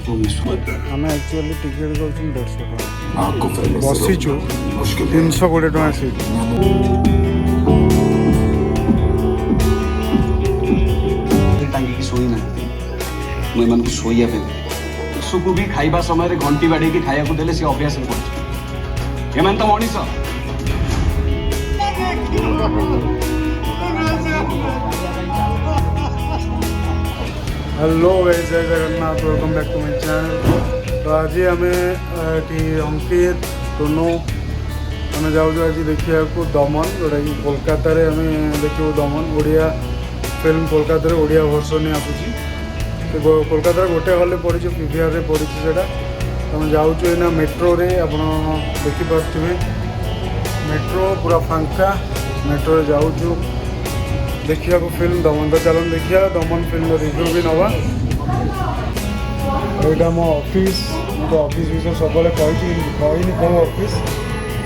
आम actually ticket कर 150 बसीचु 320 टका सीट टांगी शोई ना मुझे शोया पशु को भी खाइबा समय घंटी बाड़े खाया को देले सी अभ्यास एम तो मनीष हेलो गाइस, जय Jagannath, welcome back to my channel. तो आज आम अंकित टोनो आम जाऊँ आज देखा दमन जोटा कि कोलकाता आम देखू दमन ओडिया फिल्म कोलकाता ओडिया वर्सन आसूसी तो कोलकाता गोटे हल पड़ी पीवीआर पड़ी से आम जाऊँ ना मेट्रो रे आप देखिपे मेट्रो पूरा फांका मेट्रो जाऊँ देखा फिल्म दमन। तो चलन देखिए दमन फिल्म रिव्यू भी नवा। यहाँ मो ऑफिस तो ऑफिस विषय सब कही कौ ऑफिस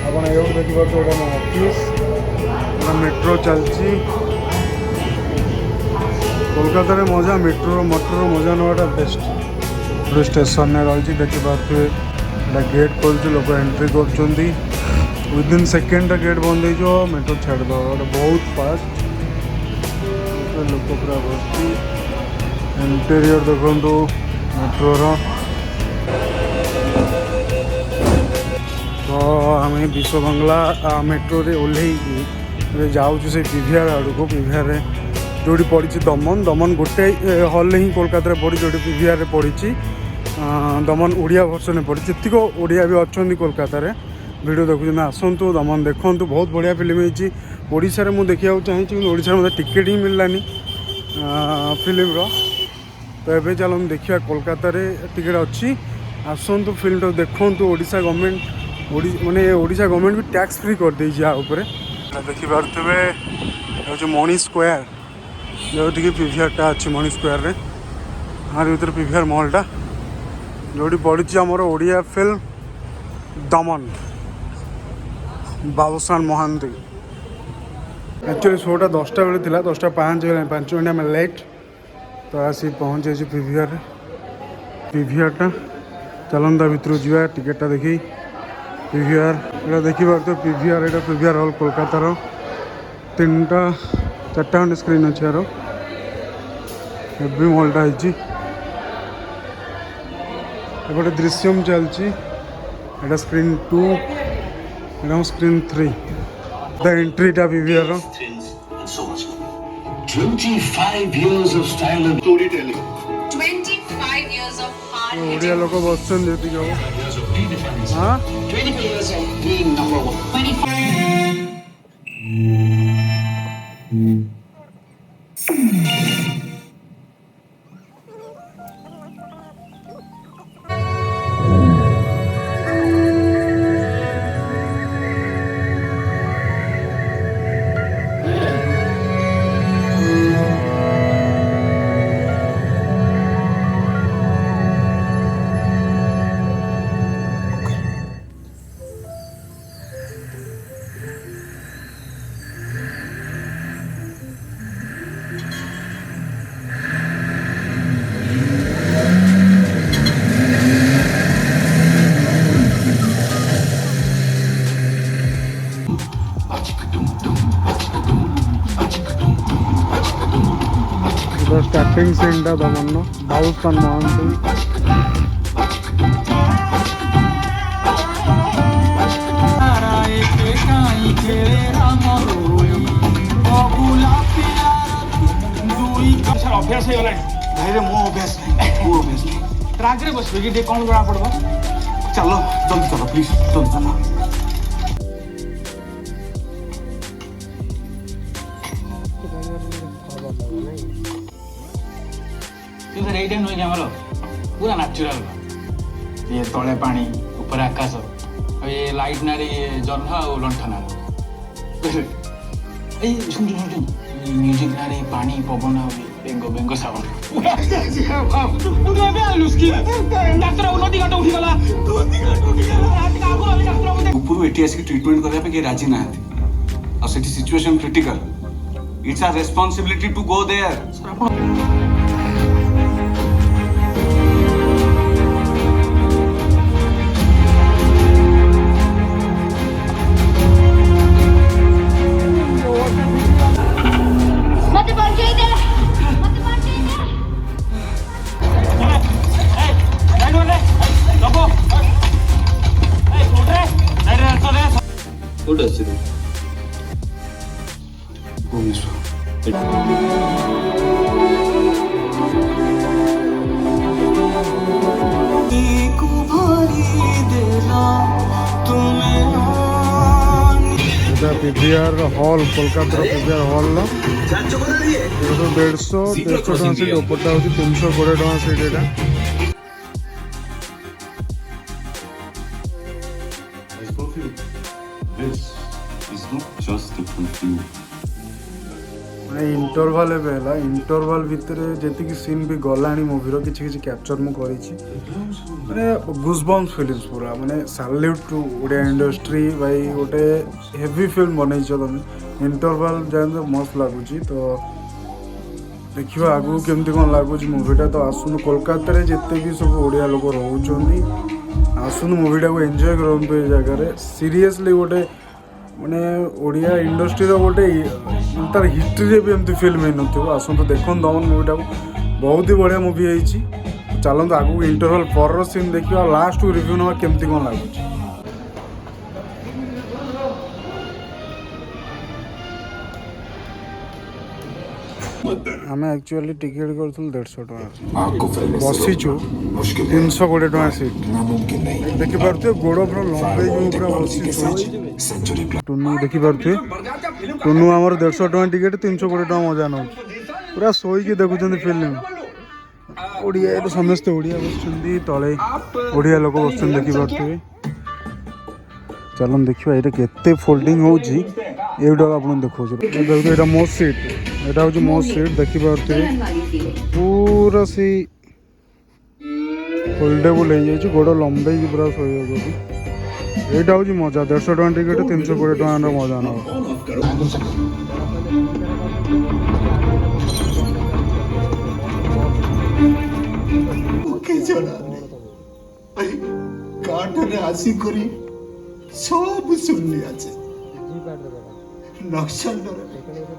आप देखिए यहाँ मो ऑफिस मेट्रो चलती कोलकाता रे मजा मेट्रो मजा नाटा बेस्ट पूरे स्टेशन में रही देखिपे गेट खोलु लोक एंट्री कर विदिन सेकेंड गेट बंद हो मेट्रो छाड़द बहुत फास्ट लोक पूरा बस इंटेरियर देखु मेट्रोर। तो आम विश्व बंगला मेट्रो रे ओह्ल जाऊँ से पीवीआर आड़ को पीवीआर जो पड़ी दमन दमन गोटे हल ही कोलकाता पड़ी जो पीवीआर पड़ी दमन ओडिया वर्सन पड़ी जीतक ओडिया भी अच्छा कोलकाता वीडियो देखुं आसतु दमन देखु बहुत बढ़िया फिल्म होती ओडिशा रे मु देखा चाहिए ओडिशा मत टिकेट ही मिललानी फिल्म तो ये चलो देखा कोलकाता रे टिकेट अच्छी आसतु फिल्म तो देखु ओडिशा गवर्नमेंट माने ओडिशा गवर्नमेंट भी टैक्स फ्री कर देछि आ ऊपर देखिपे हूँ मणि स्क्वायर जो पीवीआरटा अच्छी मणि स्क्वायर रे आर भर पीवीआर मॉलटा जो पड़ी आमर ओडिया फिल्म दमन बाबूसान महांती। एक्चुअली शोटा 10टा बेले थिला 10टा 5 मिनट आम लेट तो आसी पहुँचे पीवीआरटा चलंदा भितर जा टिकेटा देखी पीवीआर ये देखिए तो पीवीआर यहाँ पीवीआर हॉल कोलकातार 3टा 4टा खंडे स्क्रीन अच्छे यार हेवी मॉलटा होटे दृश्यम चलती यहाँ स्क्रीन 2 यहाँ स्क्रीन 3 द एंट्रीटा PVR 25 years of style and storytelling. 25 years of hard Odia लोक बसन जी हाँ 25 years of being number one. 25 starting सीनटा दमन बाबूसान महांती अभ्यास हो गला भाई मो अभ्यास नहीं ट्रैक रे बस कि कौन जना पड़ो चलो जल्दी चलो प्लीज जल्दी चलो यही टाइम नुहे आमर पूरा नाचुराल ये तले पानी ऊपर आकाश ये लाइट ना जह्न आ लंठन शुण म्यूजिक ना पानी पवन बेंग बेंग साउंड नदी घाट उठीगला ऊपर एटी आसिक ट्रिटमेंट करने के राजी ना और situation critical it's our responsibility to go there PVR hall Kolkata PVR hall 150 टଙ୍କା सीट उपरटा हूँ 320 ଟଙ୍କା seat Etah This is not just a perfume. ମାନେ ଇଣ୍ଟରଭାଲ୍ ଏବେ ହେଲା ଇଣ୍ଟରଭାଲ୍ ଭିତରେ ଯେତିକି ସିନ୍ ବି ଗଲାଣି ମୁଭିର କିଛି କିଛି କ୍ୟାପଚର୍ ମୁଁ କରିଛି ମାନେ ଗୁଜବମ୍ସ ଫିଲ୍ମସ୍ ପୁରା ମାନେ ସାଲ୍ୟୁଟ୍ ଟୁ ଓଡ଼ିଆ ଇଣ୍ଡଷ୍ଟ୍ରି ଭାଇ ଗୋଟେ ହେଭି ଫିଲ୍ମ ବନେଇଛ ତମେ ଇଣ୍ଟରଭାଲ୍ ଯାଏଁ ମସ୍ତ ଲାଗୁଛି ତ ଦେଖିବା ଆଗକୁ କେମିତି କ'ଣ ଲାଗୁଛି ମୁଭିଟା ତ ଆସନ୍ତୁ କୋଲକାତାରେ ଯେତେ ବି ସବୁ ଓଡ଼ିଆ ଲୋକ ରହୁଛନ୍ତି ଆସନ୍ତୁ ମୁଭିଟାକୁ ଏନ୍ଜୟ କରନ୍ତୁ ଏ ଜାଗାରେ ସିରିୟସଲି ଗୋଟେ ମାନେ ଓଡ଼ିଆ ଇଣ୍ଡଷ୍ଟ୍ରିର ଗୋଟେ ତାର ହିଷ୍ଟ୍ରିରେ ବି ଏମିତି ଫିଲ୍ମ ହେଇନଥିବ ଆସନ୍ତୁ ଦେଖନ୍ତୁ ଦମନ ମୁଭିଟାକୁ ବହୁତ ହି ବଢ଼ିଆ ମୁଭି ହେଇଛି ଚାଲନ୍ତୁ ଆଗକୁ ଇଣ୍ଟରଭାଲ୍ ପରର ସିନ୍ ଦେଖିବା ଆଉ ଲାଷ୍ଟକୁ ରିଭ୍ୟୁ ନେବା କେମିତି କ'ଣ ଲାଗୁଛି ଆମେ ଆକ୍ଚୁଆଲି ଟିକେଟ୍ କରିଥିଲୁ 150 ଟଙ୍କା ବସିଛୁ 320 ଟଙ୍କା ସିଟ୍ ଦେଖିପାରୁଥିବେ ଗୋଡ଼ ପୁରା ଲମ୍ବେଇକି ମୁଁ ପୁରା ବସି ଶୋଇଛି ଟୁନୁ ଦେଖିପାରୁଥିବେ ଟୁନୁ ଆମର 150 ଟଙ୍କା ଟିକେଟ୍ 320 ଟଙ୍କା ମଜା ନେଉଛି ପୁରା ଶୋଇକି ଦେଖୁଛନ୍ତି ଫିଲ୍ମ ଓଡ଼ିଆ ଏଠି ସମସ୍ତେ ଓଡ଼ିଆ ବସୁଛନ୍ତି ତଳେ ଓଡ଼ିଆ ଲୋକ ବସୁଛନ୍ତି ଦେଖିପାରୁଥିବେ ଚାଲନ୍ତୁ ଦେଖିବା ଏଇଟା କେତେ ଫୋଲ୍ଡିଂ ହେଉଛି ଏଇଟାକୁ ଆପଣଙ୍କୁ ଦେଖାଉଛି ଦେଖୁଥିବେ ଏଇଟା ମୋ ସିଟ୍ ଏଇଟା ହେଉଛି ମୋ ସିଟ୍ ଦେଖିପାରୁଥିବେ ପୁରା ସେଇ ଫୋଲ୍ଡେବୁଲ୍ ହେଇଯାଇଛି ଗୋଡ଼ ଲମ୍ବେଇକି ପୁରା ଶୋଇଯାଉଛି ଏଇଟା ହେଉଛି ମଜା 150 ଟଙ୍କା ଟିକେଟ୍ 320 ଟଙ୍କାର ମଜା ନେବ কাঠরে আসি করি সব শুনলি আছে নকশাল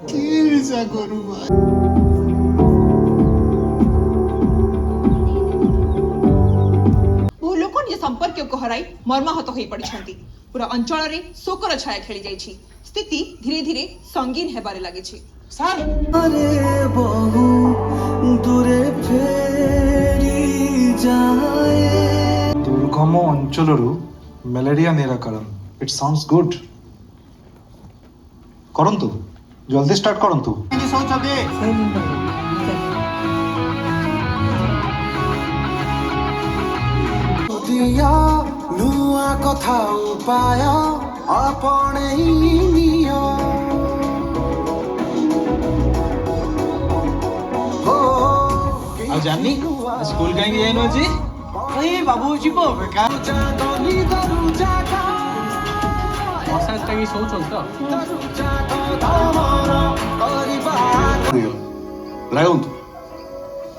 কি যা করু ভাই বহু লোক নিজ সম্পর্কীয় হরাই মর্মাহত হয়ে পড়িছন্তি পুরা অঞ্চଳରେ শোকর ছায়া খেলি যাইছি স্থিতি ধীরে ধীরে সঙ্গীন হেবারে লাগিছি স্যার আরে বহু দূরে ফেরি যায় দুর্গম অঞ্চলରୁ ম্যালেরিয়া নিরাকরণ ইট সাউন্ডস গুড করন্তু জলদি স্টার্ট করন্তু দিয়া নূয়া কথা উপায় আপনেই নিয় ଆଉ ଜାନି ସ୍କୁଲ କାହିଁକି ଯାଇନୁ ଆଜି ଏଇ ବାବୁ ଯିବ ବେକାର ମସାଜ ଟା କି ଶୋଉଛନ୍ତି ତ ରାଗନ୍ତୁ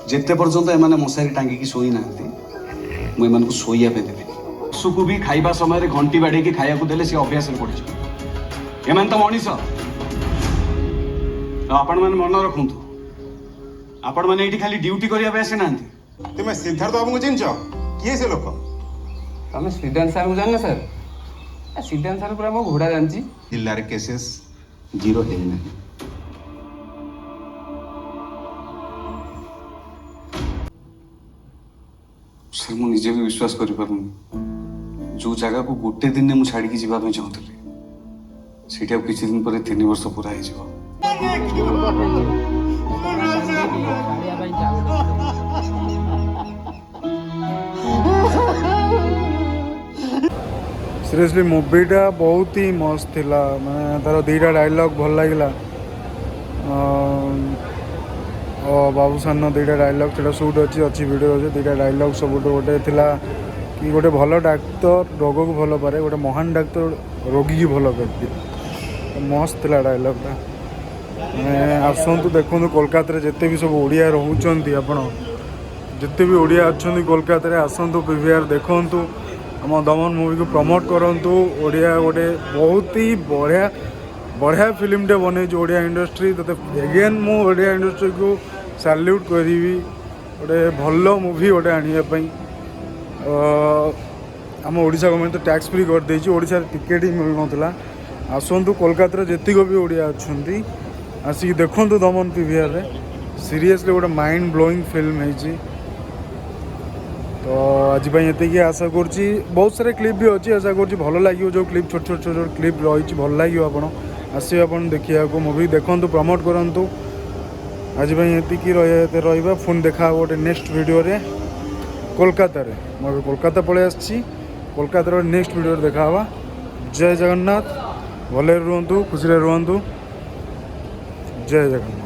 ଯେତେ ପର୍ଯ୍ୟନ୍ତ ଏମାନେ ମଶାରୀ ଟାଙ୍ଗିକି ଶୋଇ ନାହାନ୍ତି ମୁଁ ଏମାନଙ୍କୁ ଶୋଇବା ପାଇଁ ଦେବି ପଶୁକୁ ବି ଖାଇବା ସମୟରେ ଘଣ୍ଟି ବାଡ଼େଇକି ଖାଇବାକୁ ଦେଲେ ସେ ଅଭ୍ୟାସରେ ପଡ଼ିଯିବ ଏମାନେ ତ ମଣିଷ ଆଉ ଆପଣମାନେ ମନେ ରଖନ୍ତୁ ଆପଣମାନେ ଏଇଠି ଖାଲି ଡ୍ୟୁଟି କରିବା ପାଇଁ ଆସିନାହାନ୍ତି ତୁମେ ସିଦ୍ଧାର୍ଥ ବାବୁଙ୍କୁ ଚିହ୍ନିଛ କିଏ ସେ ଲୋକ ତମେ ସିଦ୍ଧାନ୍ତ ସାର୍ଙ୍କୁ ଜାଣିନ ସାର୍ ସିଦ୍ଧାନ୍ତ ସାର୍ ପୁରା ମୋ ଘୋଡ଼ା ଜାଣିଛି ଜିଲ୍ଲାରେ କେସେସ୍ ଜିରୋ ହେଇନାହିଁ ସାର୍ ମୁଁ ନିଜେ ବି ବିଶ୍ୱାସ କରିପାରୁନି ଯେଉଁ ଜାଗାକୁ ଗୋଟେ ଦିନରେ ମୁଁ ଛାଡ଼ିକି ଯିବା ପାଇଁ ଚାହୁଁଥିଲି ସେଇଠି ଆଉ କିଛି ଦିନ ପରେ 3 ବର୍ଷ ପୁରା ହେଇଯିବ सीरियसली मूवीटा बहुत ही मस्त थिला मैं तार दुईटा डायलॉग भल लगे बाबूसान दुईटा डायलॉग से सुट अच्छी वीडियो अच्छे दुईटा डायलॉग सब गोटे थिला कि गोटे भल डाक्तर रोग को भल पारे गोटे महान डाक्तर रोगी की भल करती मस्त थिला डायलॉगटा मैं आसतु देखु कोलकाता जिते भी सब ओडिया रोचंती आपण जिते भी ओडिया अच्छा कोलकाता आसतु PVR देखु आम दमन मूवी को प्रमोट करंतु ओडिया गोटे बहुत ही बढ़िया बढ़िया फिल्मटे बने ओडिया इंडस्ट्री तो एगेन मु ओडिया इंडस्ट्री को सैल्यूट करी गोटे भल मूवी गोटे आने आम ओडिशा गवर्नमेंट तो टैक्स फ्री कर देछि ओडिशा टिकेट ही मिल नथला आसतु कोलकाता जितक भी ओडिया अच्छा आसिक देखु दमन PVR रे सीरियसली गोटे माइंड ब्लोइंग फिल्म है तो आज ये आशा करुँची बहुत सारे क्लिप भी अच्छी आशा करुँची भल लगे जो क्लिप छोट छोट छोट क्लिप रही भल लगे आप ଆସିବେ ଆପଣ ଦେଖିବାକୁ ମୁଭି ଦେଖନ୍ତୁ ପ୍ରମୋଟ କରନ୍ତୁ ଆଜି ପାଇଁ ଏତିକି ରହିବା ପୁଣି ଦେଖା ହେବ ଗୋଟେ ନେକ୍ସଟ ଭିଡ଼ିଓରେ କୋଲକାତାରେ ମୁଁ ଏବେ କୋଲକାତା ପଳେଇ ଆସିଛି କୋଲକାତାର ନେକ୍ସଟ ଭିଡ଼ିଓରେ ଦେଖା ହେବା ଜୟ ଜଗନ୍ନାଥ ଭଲରେ ରୁହନ୍ତୁ ଖୁସିରେ ରୁହନ୍ତୁ ଜୟ ଜଗନ୍ନାଥ